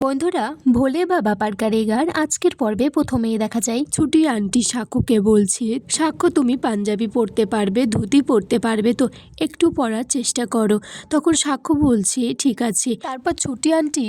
বন্ধুরা, ভোলে বাবা পার্কারে গার আজকের পর্বে প্রথমেই দেখা যায় ছুটি আন্টি সাক্ষ্যকে বলছে, সাক্ষ্য তুমি পাঞ্জাবি পরতে পারবে, ধুতি পরতে পারবে, তো একটু পরার চেষ্টা করো। তখন সাক্ষ্য বলছে ঠিক আছে। তারপর ছুটি আন্টি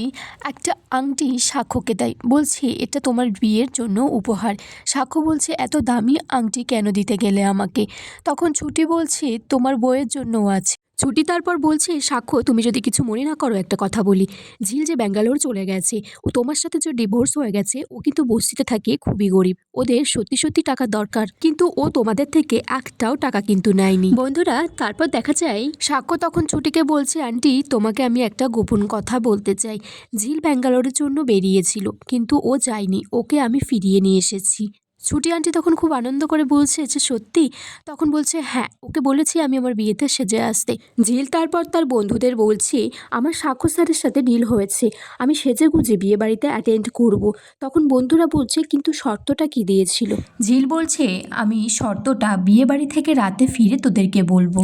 একটা আংটি সাক্ষ্যকে দেয়, বলছে এটা তোমার বিয়ের জন্য উপহার। সাক্ষ্য বলছে এত দামি আংটি কেন দিতে গেলে আমাকে? তখন ছুটি বলছে তোমার বউয়ের জন্যও আছে। ছুটি তারপর বলছে, সাক্ষ্য তুমি যদি কিছু মনে না করো একটা কথা বলি, ঝিল যে ব্যাঙ্গালোর চলে গেছে, ও তোমার সাথে যে ডিভোর্স হয়ে গেছে, ও কিন্তু বস্তিতে থাকে, খুবই গরিব, ওদের সত্যি সত্যি টাকা দরকার, কিন্তু ও তোমাদের থেকে একটাও টাকা কিন্তু নেয়নি। বন্ধুরা, তারপর দেখা যায় সাক্ষ্য তখন ছুটিকে বলছে, আন্টি তোমাকে আমি একটা গোপন কথা বলতে চাই। ঝিল ব্যাঙ্গালোরের জন্য বেরিয়েছিল, কিন্তু ও যায়নি, ওকে আমি ফিরিয়ে নিয়ে এসেছি। ছুটি আন্টি তখন খুব আনন্দ করে বলছে যে সত্যি? তখন বলছে হ্যাঁ, ওকে বলেছি আমি আমার বিয়েতে সেজে আসতে। ঝিল তারপর তার বন্ধুদের বলছে, আমার সাক্ষ্য স্যারের সাথে ডিল হয়েছে, আমি সেজে গুজে বিয়ে বাড়িতে অ্যাটেন্ড করব। তখন বন্ধুরা বলছে কিন্তু শর্তটা কি দিয়েছিল? ঝিল বলছে আমি শর্তটা বিয়ে বাড়ি থেকে রাতে ফিরে তোদেরকে বলবো।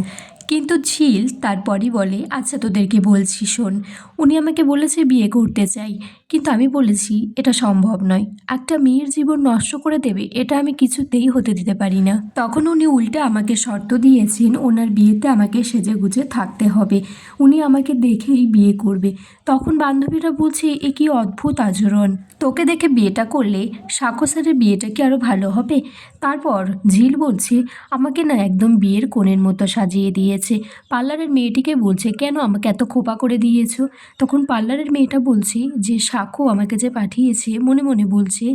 কিন্তু ঝিল তারপরই বলে আচ্ছা তোদেরকে বলছি শোন, উনি আমাকে বলেছে বিয়ে করতে চাই, কিন্তু আমি বলেছি এটা সম্ভব নয়, একটা মেয়ের জীবন নষ্ট করে দেবে এটা আমি কিছুতেই হতে দিতে পারি না। তখন উনি উল্টে আমাকে শর্ত দিয়েছেন ওনার বিয়েতে আমাকে সেজে গুজে থাকতে হবে, উনি আমাকে দেখেই বিয়ে করবে। তখন বান্ধবীরা বলছে এ কি অদ্ভুত আচরণ, তোকে দেখে বিয়েটা করলে সাক্ষ্য স্যারের বিয়েটা কি আরও ভালো হবে? তারপর ঝিল বলছে আমাকে না একদম বিয়ের কোণের মতো সাজিয়ে দিয়েছে। পার্লারের মেয়েটিকে বলছে কেন আমাকে এত খোপা করে দিয়েছো? তখন পার্লারের মেয়েটা বলছে যে সাক্ষ্য আমাকে যে পাঠিয়েছে মনে মনে বলছে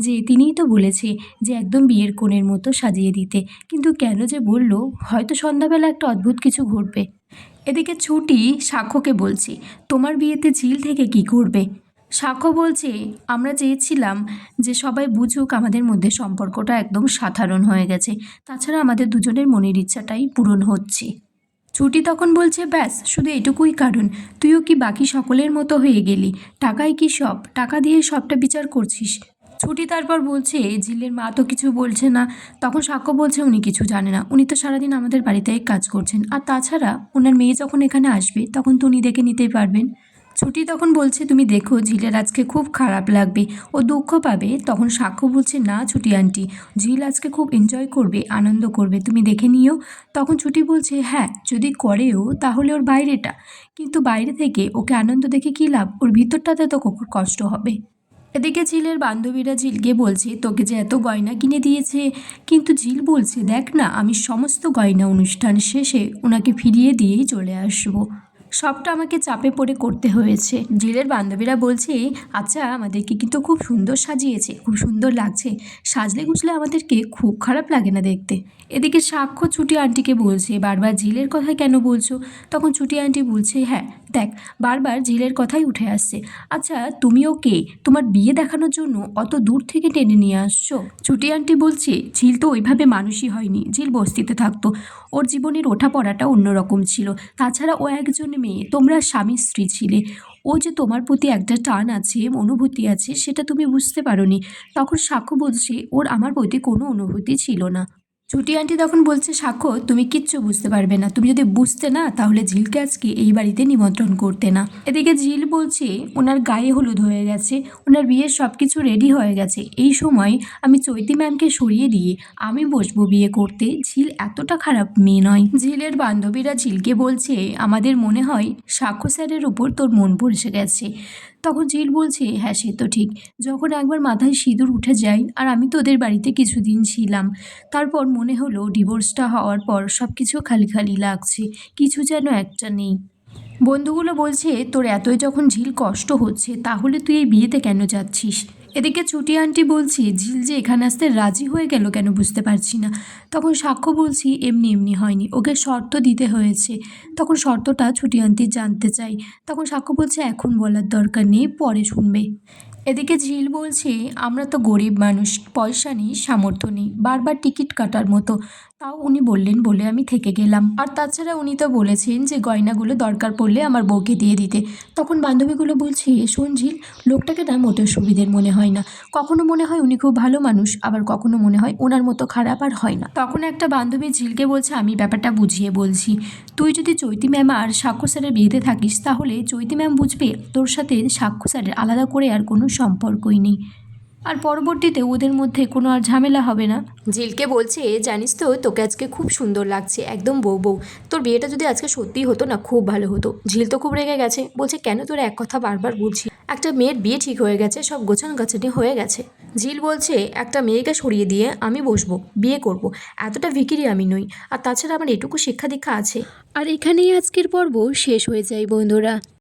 যে তিনিই তো বলেছে যে একদম বিয়ের কোণের মতো সাজিয়ে দিতে, কিন্তু কেন যে বলল, হয়তো সন্ধ্যাবেলা একটা অদ্ভুত কিছু ঘটবে। এদিকে ছুটি সাক্ষ্যকে বলছে তোমার বিয়েতে ঝিল থেকে কি করবে? সাক্ষ্য বলছে আমরা চেয়েছিলাম যে সবাই বুঝুক আমাদের মধ্যে সম্পর্কটা একদম সাধারণ হয়ে গেছে, তাছাড়া আমাদের দুজনের মনের ইচ্ছাটাই পূরণ হচ্ছে। ছুটি তখন বলছে ব্যাস শুধু এটুকুই কারণ, তুইও কি বাকি সকলের মতো হয়ে গেলি? টাকাই কি সব? টাকা দিয়ে সবটা বিচার করছিস? ছুটি তারপর বলছে ঝিলের মা তো কিছু বলছে না। তখন সাক্ষ্য বলছে উনি কিছু জানে না, উনি তো সারাদিন আমাদের বাড়িতেই কাজ করছেন, আর তাছাড়া ওনার মেয়ে যখন এখানে আসবে তখন তো উনি দেখে নিতেই পারবেন। ছুটি তখন বলছে তুমি দেখো ঝিলের আজকে খুব খারাপ লাগবে, ও দুঃখ পাবে। তখন সাক্ষ্য বলছে না ছুটি আন্টি, ঝিল আজকে খুব এনজয় করবে, আনন্দ করবে, তুমি দেখে নিও। তখন ছুটি বলছে হ্যাঁ যদি করেও তাহলে ওর বাইরেটা, কিন্তু বাইরে থেকে ওকে আনন্দ দেখে কী লাভ, ওর ভিতরটাতে তো খুব কষ্ট হবে। এদিকে ঝিলের বান্ধবীরা ঝিলকে বলছে তোকে যে এত গয়না কিনে দিয়েছে, কিন্তু ঝিল বলছে দেখ না আমি সমস্ত গয়না অনুষ্ঠান শেষে ওনাকে ফিরিয়ে দিয়েই চলে আসবো, সবটা আমাকে চাপে পড়ে করতে হয়েছে। ঝিলের বান্ধবীরা বলছে আচ্ছা আমাদেরকে কিন্তু খুব সুন্দর সাজিয়েছে, খুব সুন্দর লাগছে, সাজলে গুজলে আমাদেরকে খুব খারাপ লাগে না দেখতে। এদিকে সাক্ষ্য ছুটি আন্টিকে বলছে বারবার ঝিলের কথা কেন বলছো? তখন ছুটি আন্টি বলছে হ্যাঁ দেখ বারবার ঝিলের কথাই উঠে আসছে, আচ্ছা তুমিও কে, তোমার বিয়ে দেখানোর জন্য অত দূর থেকে টেনে নিয়ে আসছো? ছুটি আন্টি বলছে ঝিল তো ওইভাবে মানুষই হয়নি, ঝিল বস্তিতে থাকতো, ওর জীবনের ওঠা পড়াটা অন্যরকম ছিল, তাছাড়া ও একজন মেয়ে, তোমরা স্বামী স্ত্রী ছিলে, ও যে তোমার প্রতি একটা টান আছে অনুভূতি আছে সেটা তুমি বুঝতে পারোনি। তখন সাক্ষ্য বলছে ওর আমার প্রতি কোনো অনুভূতি ছিল না। ছুটি আন্টি তখন বলছে সাক্ষ্য তুমি কিচ্ছু বুঝতে পারবে না, তুমি যদি বুঝতে না তাহলে ঝিলকে আজকে এই বাড়িতে নিমন্ত্রণ করতে না। এদিকে ঝিল বলছে ওনার গায়ে হলুদ হয়ে গেছে, ওনার বিয়ের সব কিছু রেডি হয়ে গেছে, এই সময় আমি চৈতি ম্যামকে সরিয়ে দিয়ে আমি বসবো বিয়ে করতে, ঝিল এতটা খারাপ মেয়ে নয়। ঝিলের বান্ধবীরা ঝিলকে বলছে আমাদের মনে হয় সাক্ষ্য স্যারের উপর তোর মন পড়ে গেছে। তখন ঝিল বলছে হ্যাঁ সে তো ঠিক, যখন একবার মাথায় সিঁদুর উঠে যায়, আর আমি তো ওদের বাড়িতে কিছুদিন ছিলাম, তারপর মনে হলো ডিভোর্সটা হওয়ার পর সব কিছু খালি খালি লাগছে, কিছু যেন একটা নেই। বন্ধুগুলো বলছে তোর এতই যখন ঝিল কষ্ট হচ্ছে তাহলে তুই এই বিয়েতে কেন যাচ্ছিস? এদিকে ছুটি আন্টি বলছি ঝিল যে এখানে আসতে রাজি হয়ে গেল কেন বুঝতে পারছি না। তখন সাক্ষ্য বলছি এমনি এমনি হয়নি, ওকে শর্ত দিতে হয়েছে। তখন শর্তটা ছুটি আন্টি জানতে চাই। তখন সাক্ষ্য বলছে এখন বলার দরকার নেই, পরে শুনবে। এদিকে ঝিল বলছে আমরা তো গরিব মানুষ, পয়সা নেই, সামর্থ্য নেই, বারবার টিকিট কাটার মতো। তাও উনি বললেন বলে আমি থেকে গেলাম। আর তাছাড়া উনি তো বলেছেন যে গয়নাগুলো দরকার পড়লে আমার বউকে দিয়ে দিতে। তখন বান্ধবীগুলো বলছে, শোন ঝিল, লোকটাকে না মোটেও সুবিধের মনে হয় না। কখনো মনে হয় উনি খুব ভালো মানুষ, আবার কখনো মনে হয় ওনার মতো খারাপ আর হয় না। তখন একটা বান্ধবী ঝিলকে বলছে, আমি ব্যাপারটা বুঝিয়ে বলছি। তুই যদি চৈতি ম্যাম আর সাক্ষ্য স্যারের বিয়েতে থাকিস, তাহলে চৈতি ম্যাম বুঝবে তোর সাথে সাক্ষ্য স্যারের আলাদা করে আর কোনো সম্পর্কই নেই, আর পরবর্তীতে ওদের মধ্যে কোনো আর ঝামেলা হবে না। ঝিলকে বলছে, জানিস তো, তোকে আজকে খুব সুন্দর লাগছে, একদম বউ বউ। তোর বিয়েটা যদি আজকে সত্যিই হতো না, খুব ভালো হতো। ঝিল তো খুব রেগে গেছে, বলছে কেন তোর এক কথা বারবার বলছি? একটা মেয়ের বিয়ে ঠিক হয়ে গেছে, সব গোছানো গাছানি হয়ে গেছে। ঝিল বলছে, একটা মেয়েকে সরিয়ে দিয়ে আমি বসবো, বিয়ে করব, এতটা ভিখিরি আমি নই। আর তাছাড়া আমার এটুকু শিক্ষা দীক্ষা আছে। আর এখানেই আজকের পর্ব শেষ হয়ে যায় বন্ধুরা।